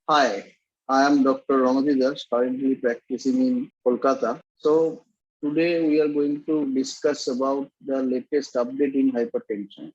Hi, I am Dr. Ranadhi, currently practicing in Kolkata. Today we are going to discuss about the latest update in hypertension.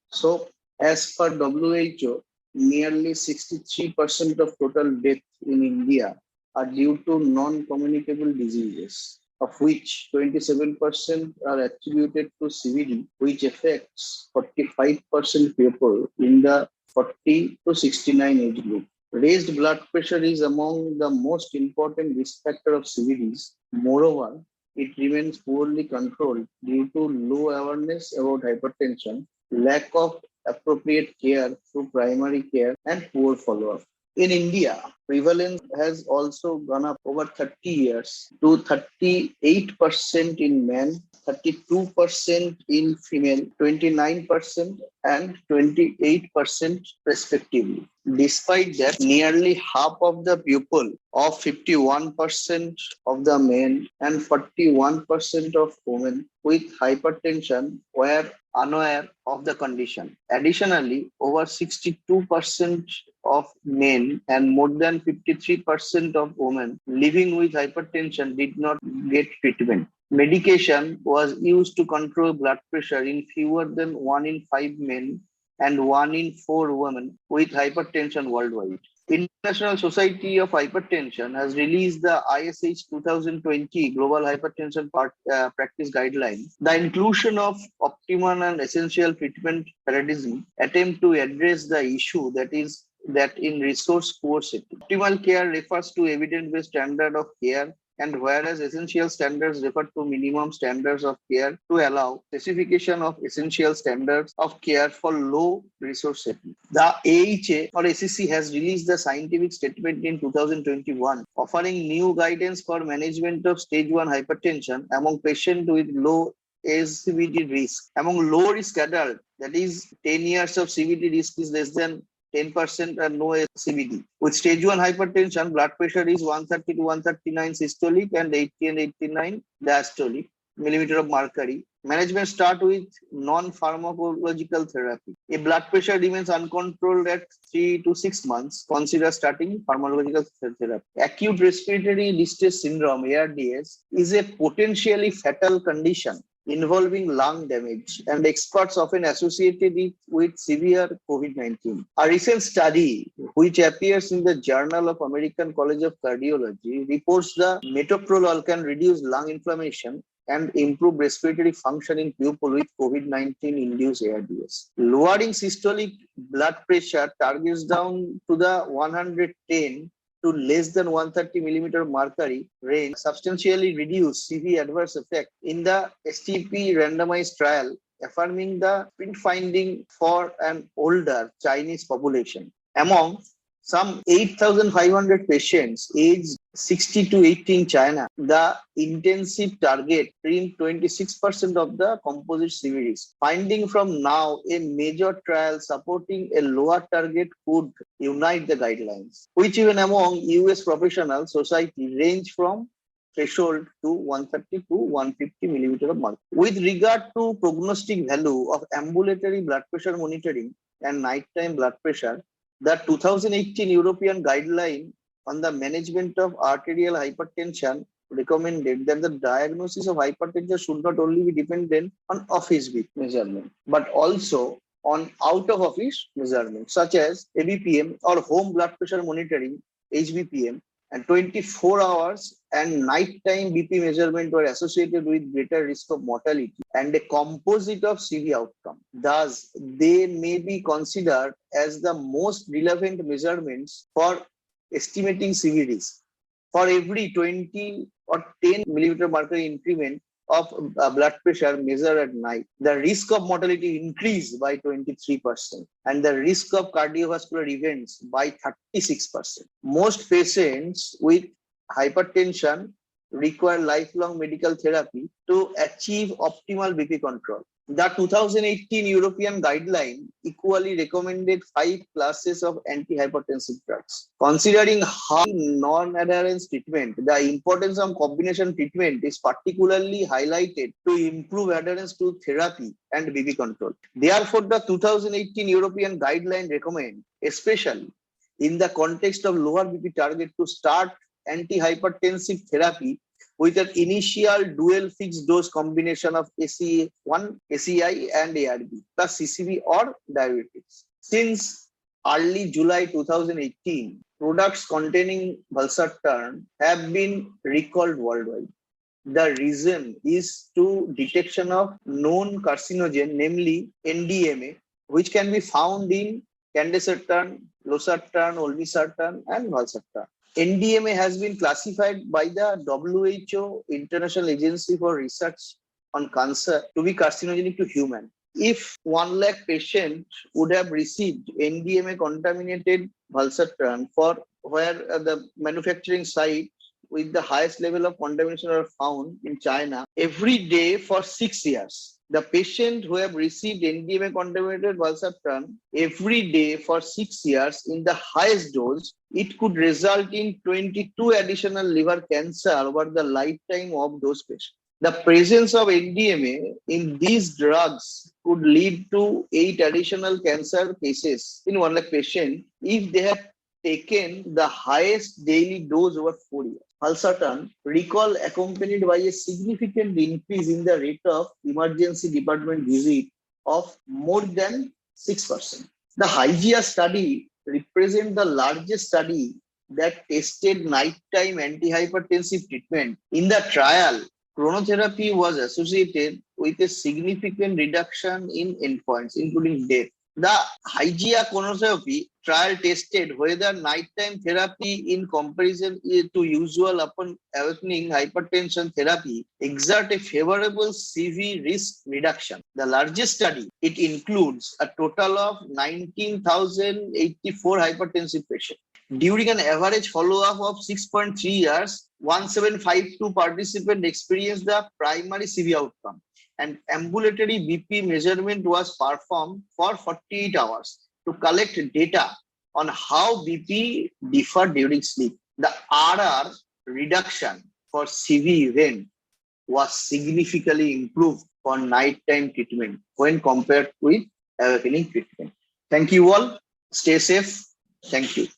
As per WHO, nearly 63% of total deaths in India are due to non-communicable diseases, of which 27% are attributed to CVD, which affects 45% people in the 40 to 69 age group. Raised blood pressure is among the most important risk factor of CVDs. Moreover, it remains poorly controlled due to low awareness about hypertension, lack of appropriate care through primary care, and poor follow-up. In India, prevalence has also gone up over 30 years to 38% in men, 32% in female, 29% and 28% respectively. Despite that, nearly half of the people of 51% of the men and 41% of women with hypertension were unaware of the condition. Additionally, over 62% of men and more than 53% of women living with hypertension did not get treatment. Medication was used to control blood pressure in fewer than 1 in 5 men and 1 in 4 women with hypertension worldwide. International Society of Hypertension has released the ISH 2020 Global Hypertension Practice Guideline. The inclusion of optimal and essential treatment paradigm attempt to address the issue that in resource poor setting. Optimal care refers to evidence-based standard of care, and whereas essential standards refer to minimum standards of care to allow specification of essential standards of care for low resource setting. The AHA or ACC has released the scientific statement in 2021 offering new guidance for management of stage 1 hypertension among patients with low CVD risk. Among low risk adults, that is 10 years of CVD risk is less than 10% and no CVD. With stage 1 hypertension, blood pressure is 130 to 139 systolic and 80 and 89 diastolic millimeter of mercury. Management start with non-pharmacological therapy. If blood pressure remains uncontrolled at 3 to 6 months, consider starting pharmacological therapy. Acute respiratory distress syndrome, ARDS, is a potentially fatal condition involving lung damage, and experts often associated it with severe COVID-19. A recent study, which appears in the Journal of American College of Cardiology, reports the metoprolol can reduce lung inflammation and improve respiratory function in people with COVID-19 induced ARDS. Lowering systolic blood pressure targets down to the 110 to less than 130 millimeter mercury range substantially reduce CV adverse effect in the STP randomized trial, affirming the print finding for an older Chinese population. Among some 8,500 patients aged 60 to 80 in China, the intensive target trimmed 26% of the composite CVDs. Finding from now a major trial supporting a lower target could unite the guidelines, which even among US professional society range from threshold to 130 to 150 millimeter of mercury. With regard to prognostic value of ambulatory blood pressure monitoring and nighttime blood pressure, the 2018 European guideline on the management of arterial hypertension recommended that the diagnosis of hypertension should not only be dependent on office measurement, but also on out-of-office measurements such as ABPM or home blood pressure monitoring, HBPM, and 24 hours and nighttime BP measurement were associated with greater risk of mortality and a composite of CV outcome. Thus, they may be considered as the most relevant measurements for estimating CVDs. For every 20 or 10 millimeter mercury increment of blood pressure measured at night, the risk of mortality increased by 23% and the risk of cardiovascular events by 36%. Most patients with hypertension require lifelong medical therapy to achieve optimal BP control. The 2018 European guideline equally recommended 5 classes of antihypertensive drugs. Considering high non-adherence treatment, the importance of combination treatment is particularly highlighted to improve adherence to therapy and BP control. Therefore, the 2018 European guideline recommend, especially in the context of lower BP target to start antihypertensive therapy with an initial dual fixed dose combination of ACE1, ACI and ARB plus CCB or diuretics. Since early July 2018, products containing valsartan have been recalled worldwide. The reason is to detection of known carcinogen, namely NDMA, which can be found in candesartan, losartan, olmesartan, and valsartan. NDMA has been classified by the WHO, International Agency for Research on Cancer, to be carcinogenic to human. If 1 lakh patient would have received NDMA contaminated valsartan for where the manufacturing site with the highest level of contamination are found in China every day for 6 years. The patient who have received NDMA contaminated valsartan every day for 6 years in the highest dose, it could result in 22 additional liver cancer over the lifetime of those patients. The presence of NDMA in these drugs could lead to 8 additional cancer cases in 1 lakh patient if they have taken the highest daily dose over 4 years. Valsartan recall accompanied by a significant increase in the rate of emergency department visit of more than 6%. The HYGEA study represents the largest study that tested nighttime antihypertensive treatment. In the trial, chronotherapy was associated with a significant reduction in endpoints, including death. The HYGEA chronotherapy trial tested whether nighttime therapy in comparison to usual upon awakening hypertension therapy exert a favorable CV risk reduction. The largest study, it includes a total of 19,084 hypertensive patients. During an average follow-up of 6.3 years, 1752 participants experienced the primary CV outcome, and ambulatory BP measurement was performed for 48 hours to collect data on how BP differed during sleep. The RR reduction for CV event was significantly improved for nighttime treatment when compared with awakening treatment. Thank you all. Stay safe. Thank you.